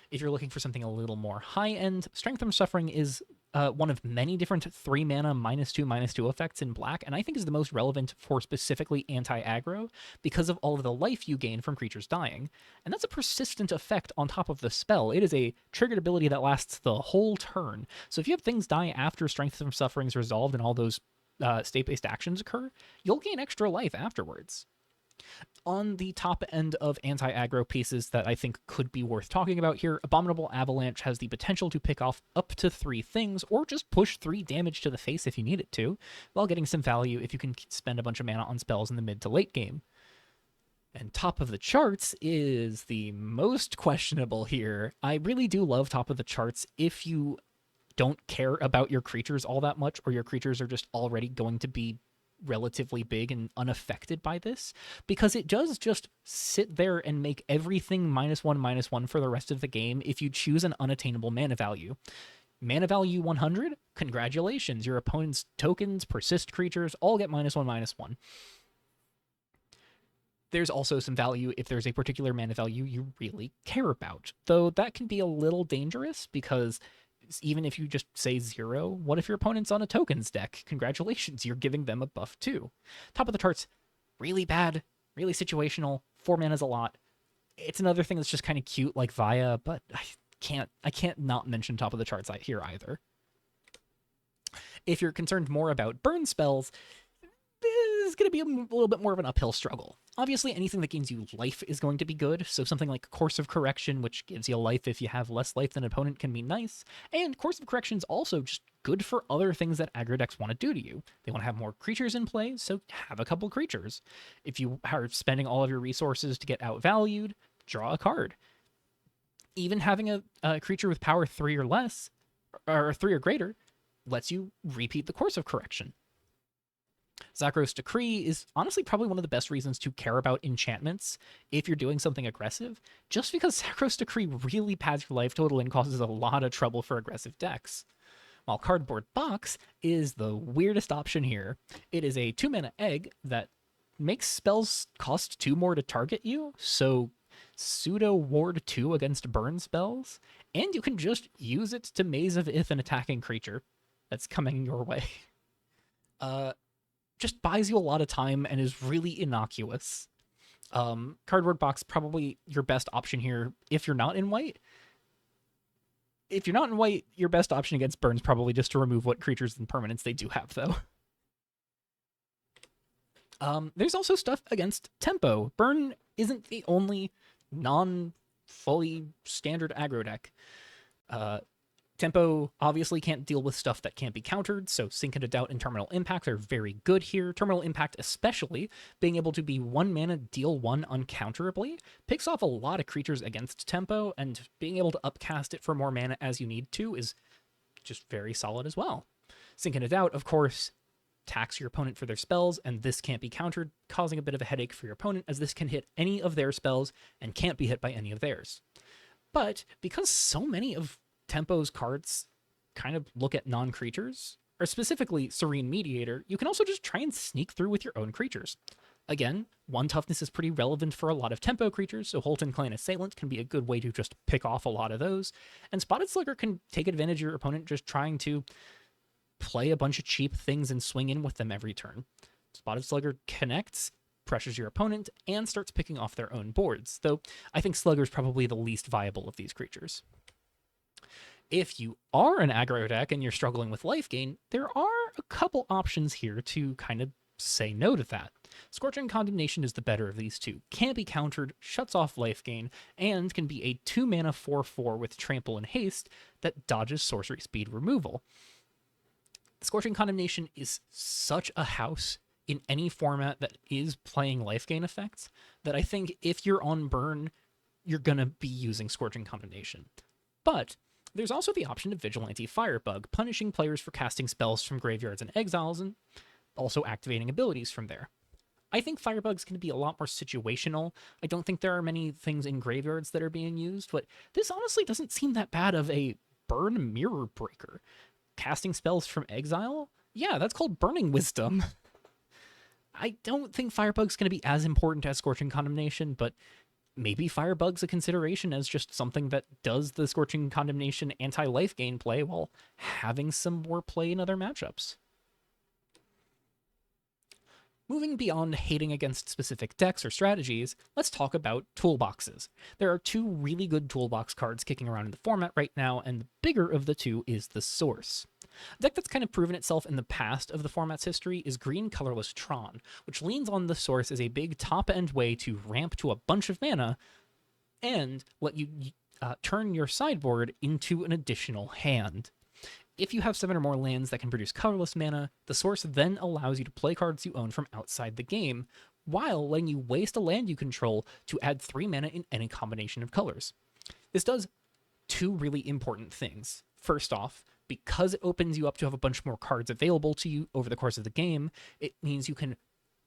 If you're looking for something a little more high-end, Strength from Suffering is one of many different 3 mana -2/-2 effects in black, and I think is the most relevant for specifically anti-aggro because of all of the life you gain from creatures dying. And that's a persistent effect on top of the spell. It is a triggered ability that lasts the whole turn. So if you have things die after Strength from Suffering is resolved and all those state-based actions occur, you'll gain extra life afterwards. On the top end of anti-aggro pieces that I think could be worth talking about here, Abominable Avalanche has the potential to pick off up to 3 things, or just push 3 damage to the face if you need it to, while getting some value if you can spend a bunch of mana on spells in the mid to late game. And top of the charts is the most questionable here. I really do love top of the charts if you don't care about your creatures all that much, or your creatures are just already going to be relatively big and unaffected by this, because it does just sit there and make everything -1/-1 for the rest of the game if you choose an unattainable mana value. Mana value 100, congratulations, your opponent's tokens, persist creatures, all get -1/-1. There's also some value if there's a particular mana value you really care about, though that can be a little dangerous because even if you just say 0, what if your opponent's on a tokens deck? Congratulations, you're giving them a buff too. Top of the charts, really bad, really situational, 4 mana's a lot. It's another thing that's just kind of cute like Vaya, but I can't not mention top of the charts here either. If you're concerned more about burn spells, this is going to be a little bit more of an uphill struggle. Obviously, anything that gains you life is going to be good, so something like Course of Correction, which gives you life if you have less life than an opponent, can be nice, and Course of Correction is also just good for other things that aggro decks want to do to you. They want to have more creatures in play, so have a couple creatures. If you are spending all of your resources to get outvalued, draw a card. Even having a creature with power 3 or less, or 3 or greater, lets you repeat the Course of Correction. Zakros Decree is honestly probably one of the best reasons to care about enchantments if you're doing something aggressive, just because Zakros Decree really pads your life total and causes a lot of trouble for aggressive decks. While Cardboard Box is the weirdest option here. It is a 2-mana egg that makes spells cost 2 more to target you, so pseudo ward 2 against burn spells, and you can just use it to Maze of Ith an attacking creature that's coming your way. Just buys you a lot of time and is really innocuous. Cardboard Box, probably your best option here if you're not in white. If you're not in white, your best option against burns probably just to remove what creatures and permanents they do have, though. There's also stuff against tempo. Burn isn't the only non-fully standard aggro deck. Tempo obviously can't deal with stuff that can't be countered, so Sink into Doubt and Terminal Impact are very good here. Terminal Impact especially, being able to be 1 mana, deal 1 uncounterably, picks off a lot of creatures against tempo, and being able to upcast it for more mana as you need to is just very solid as well. Sink into Doubt, of course, tax your opponent for their spells, and this can't be countered, causing a bit of a headache for your opponent, as this can hit any of their spells and can't be hit by any of theirs. But because so many of Tempo's cards kind of look at non-creatures, or specifically Serene Mediator, you can also just try and sneak through with your own creatures. Again, 1 toughness is pretty relevant for a lot of tempo creatures, so Holton Clan Assailant can be a good way to just pick off a lot of those, and Spotted Slugger can take advantage of your opponent just trying to play a bunch of cheap things and swing in with them every turn. Spotted Slugger connects, pressures your opponent, and starts picking off their own boards, though I think Slugger's probably the least viable of these creatures. If you are an aggro deck and you're struggling with life gain, there are a couple options here to kind of say no to that. Scorching Condemnation is the better of these two. Can't be countered, shuts off life gain, and can be a 2 mana 4/4 with Trample and Haste that dodges sorcery speed removal. Scorching Condemnation is such a house in any format that is playing life gain effects that I think if you're on burn, you're going to be using Scorching Condemnation. But there's also the option of Vigilante Firebug, punishing players for casting spells from graveyards and exiles, and also activating abilities from there. I think Firebug's going to be a lot more situational. I don't think there are many things in graveyards that are being used, but this honestly doesn't seem that bad of a burn mirror breaker. Casting spells from exile? Yeah, that's called Burning Wisdom. I don't think Firebug's going to be as important as Scorching Condemnation, but maybe Firebug's a consideration as just something that does the Scorching Condemnation anti-life gain play while having some more play in other matchups. Moving beyond hating against specific decks or strategies, let's talk about toolboxes. There are two really good toolbox cards kicking around in the format right now, and the bigger of the two is the Source. A deck that's kind of proven itself in the past of the format's history is Green Colorless Tron, which leans on the Source as a big top-end way to ramp to a bunch of mana and let you turn your sideboard into an additional hand. If you have 7 or more lands that can produce colorless mana, the Source then allows you to play cards you own from outside the game, while letting you waste a land you control to add 3 mana in any combination of colors. This does two really important things. First off, because it opens you up to have a bunch more cards available to you over the course of the game, it means you can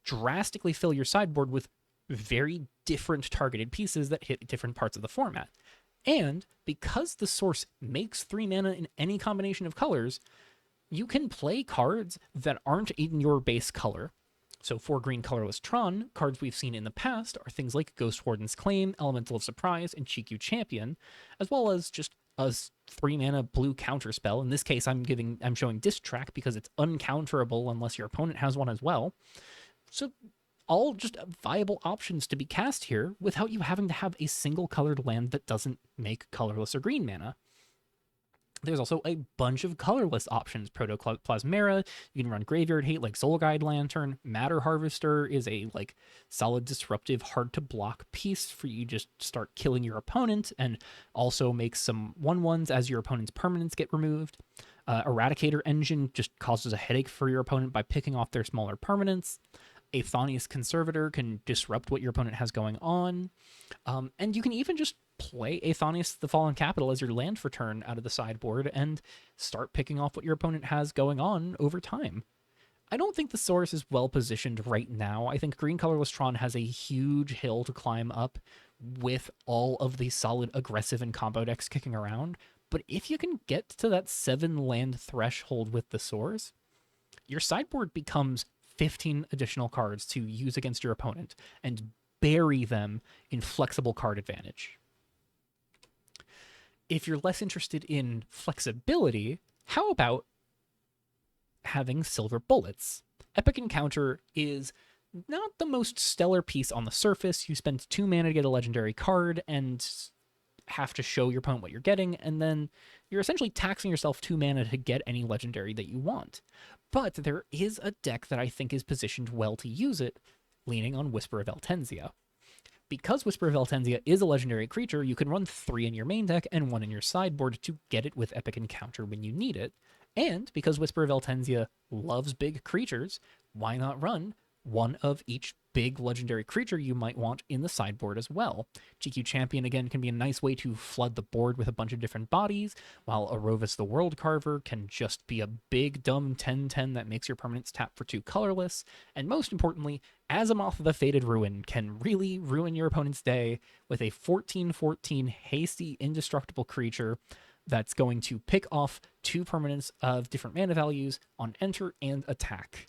drastically fill your sideboard with very different targeted pieces that hit different parts of the format. And because the Source makes 3 mana in any combination of colors, you can play cards that aren't in your base color. So for Green Colorless Tron, cards we've seen in the past are things like Ghost Warden's Claim, Elemental of Surprise, and Chikyu Champion, as well as just a 3 mana blue counter spell. In this case, I'm showing Disc Track because it's uncounterable unless your opponent has one as well. So all just viable options to be cast here without you having to have a single colored land that doesn't make colorless or green mana. There's also a bunch of colorless options. Protoplasmera, you can run Graveyard Hate like Soul Guide Lantern. Matter Harvester is a solid disruptive, hard to block piece for you to just start killing your opponent and also make some 1/1s as your opponent's permanents get removed. Eradicator Engine just causes a headache for your opponent by picking off their smaller permanents. Athonius Conservator can disrupt what your opponent has going on. And you can even just play Athonius the Fallen Capital as your land for turn out of the sideboard and start picking off what your opponent has going on over time. I don't think the Source is well positioned right now. I think Green Colorless Tron has a huge hill to climb up with all of the solid aggressive and combo decks kicking around. But if you can get to that 7 land threshold with the Source, your sideboard becomes 15 additional cards to use against your opponent and bury them in flexible card advantage. If you're less interested in flexibility, how about having Silver Bullets? Epic Encounter is not the most stellar piece on the surface. You spend 2 mana to get a legendary card and have to show your opponent what you're getting, and then you're essentially taxing yourself 2 mana to get any legendary that you want. But there is a deck that I think is positioned well to use it, leaning on Whisper of Eltensia. Because Whisper of Eltensia is a legendary creature, you can run 3 in your main deck and 1 in your sideboard to get it with Epic Encounter when you need it. And because Whisper of Eltensia loves big creatures, why not run 1 of each big legendary creature you might want in the sideboard as well? GQ Champion, again, can be a nice way to flood the board with a bunch of different bodies, while Arovis the World Carver can just be a big, dumb 10/10 that makes your permanents tap for 2 colorless. And most importantly, Azimuth the Fated Ruin can really ruin your opponent's day with a 14/14 hasty, indestructible creature that's going to pick off 2 permanents of different mana values on enter and attack.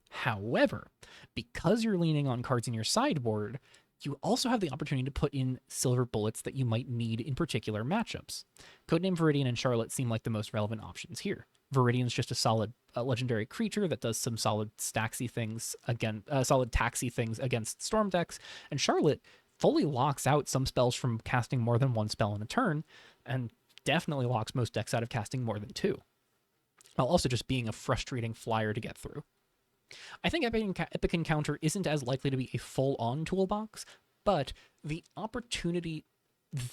However, because you're leaning on cards in your sideboard, you also have the opportunity to put in Silver Bullets that you might need in particular matchups. Codename Viridian and Charlotte seem like the most relevant options here. Viridian's just a solid legendary creature that does some solid taxy things against Storm decks, and Charlotte fully locks out some spells from casting more than 1 spell in a turn, and definitely locks most decks out of casting more than 2, while also just being a frustrating flyer to get through. I think Epic Encounter isn't as likely to be a full-on toolbox, but the opportunity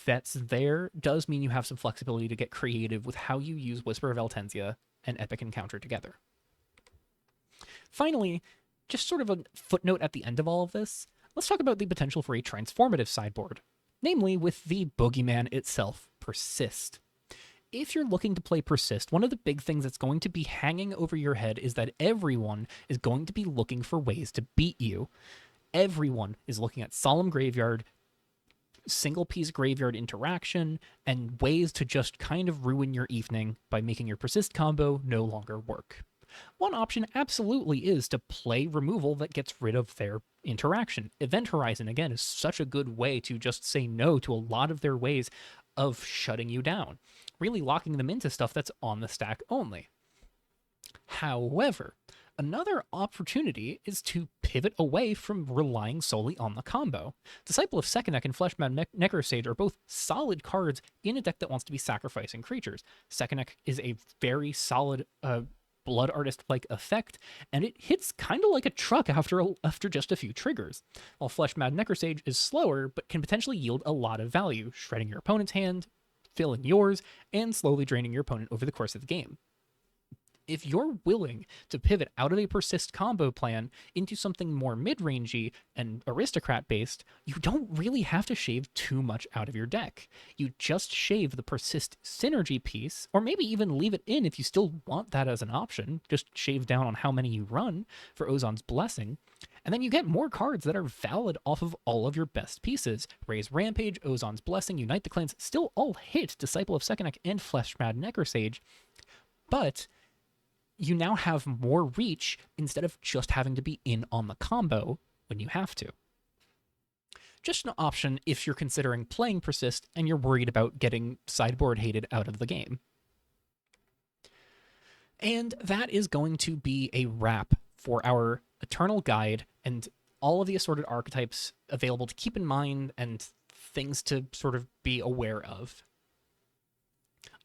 that's there does mean you have some flexibility to get creative with how you use Whisper of Eltensia and Epic Encounter together. Finally, just sort of a footnote at the end of all of this, let's talk about the potential for a transformative sideboard, namely with the boogeyman itself, Persist. If you're looking to play Persist, one of the big things that's going to be hanging over your head is that everyone is going to be looking for ways to beat you. Everyone is looking at Solemn Graveyard, single piece graveyard interaction, and ways to just kind of ruin your evening by making your Persist combo no longer work. One option absolutely is to play removal that gets rid of their interaction. Event Horizon, again, is such a good way to just say no to a lot of their ways of shutting you down, really locking them into stuff that's on the stack only. However, another opportunity is to pivot away from relying solely on the combo. Disciple of Sekinek and Fleshmad Necrosage are both solid cards in a deck that wants to be sacrificing creatures. Sekinek is a very solid Blood Artist-like effect, and it hits kind of like a truck after just a few triggers, while Fleshmad Necrosage is slower but can potentially yield a lot of value, shredding your opponent's hand, filling yours, and slowly draining your opponent over the course of the game. If you're willing to pivot out of a Persist combo plan into something more mid-rangey and aristocrat-based, you don't really have to shave too much out of your deck. You just shave the Persist synergy piece, or maybe even leave it in if you still want that as an option. Just shave down on how many you run for Ozon's Blessing, and then you get more cards that are valid off of all of your best pieces. Raise Rampage, Ozon's Blessing, Unite the Clans still all hit Disciple of Sekinek and Fleshmad Necrosage, but you now have more reach instead of just having to be in on the combo when you have to. Just an option if you're considering playing Persist and you're worried about getting sideboard hated out of the game. And that is going to be a wrap for our Eternal Guide and all of the assorted archetypes available to keep in mind and things to sort of be aware of.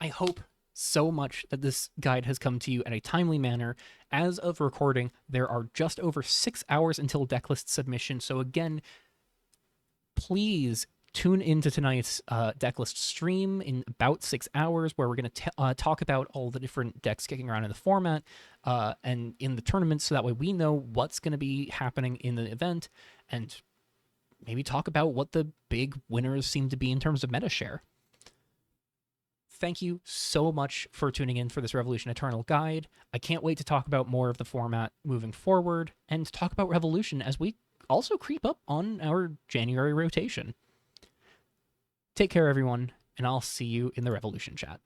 I hope so much that this guide has come to you in a timely manner. As of recording, there are just over 6 hours until decklist submission, so again, please tune into tonight's decklist stream in about 6 hours, where we're going to talk about all the different decks kicking around in the format and in the tournament, so that way we know what's going to be happening in the event, and maybe talk about what the big winners seem to be in terms of meta share. Thank you so much for tuning in for this Revolution Eternal Guide. I can't wait to talk about more of the format moving forward and talk about Revolution as we also creep up on our January rotation. Take care, everyone, and I'll see you in the Revolution chat.